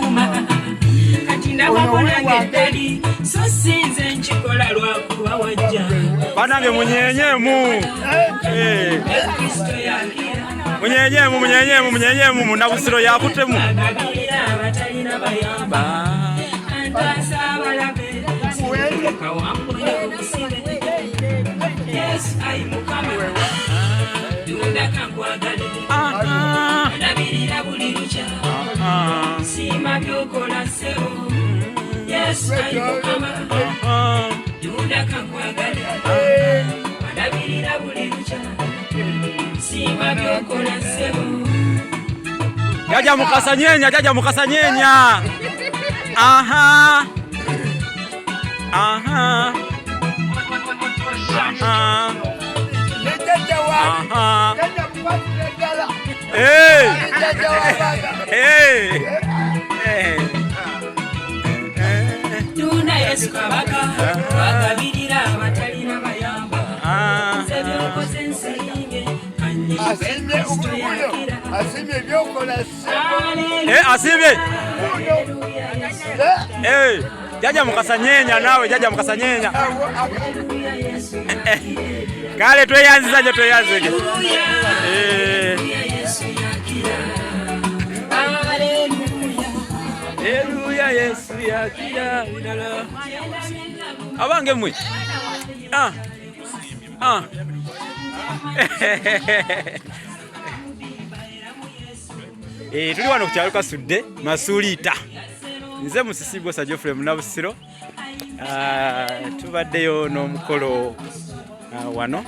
yakuma kati ndababona ng'eddali so sinze nkikola lwakuba wajja banange munyenyemu munyenyemu munabusiro yakutemu agabirira abatalina bayamba antaasa abalabe kawambuye obusibe yes ayi mukama tunda kankwagale ndabirira buli lukya siima byokola ssebo yes ayi mukama tunda kankwagale ndabirira buli lukya siima byokola ssebo jaja mukasanyenya aha tunda yesu kabaka bagabirira abatalina bayamba sebyokoze nsiime asimye ubulubulo asimye byokola asimye jaja mukasanyenya nawe jaja mukasanyenya kale tweyanzizaje tweyanzige Haleluya Yesu yakira bilala abange mwe tuli wano ku kyalo Kasudde Masuliita nze musisibwa Sajofre Munabusiro tubaddeyo n'omukolo wano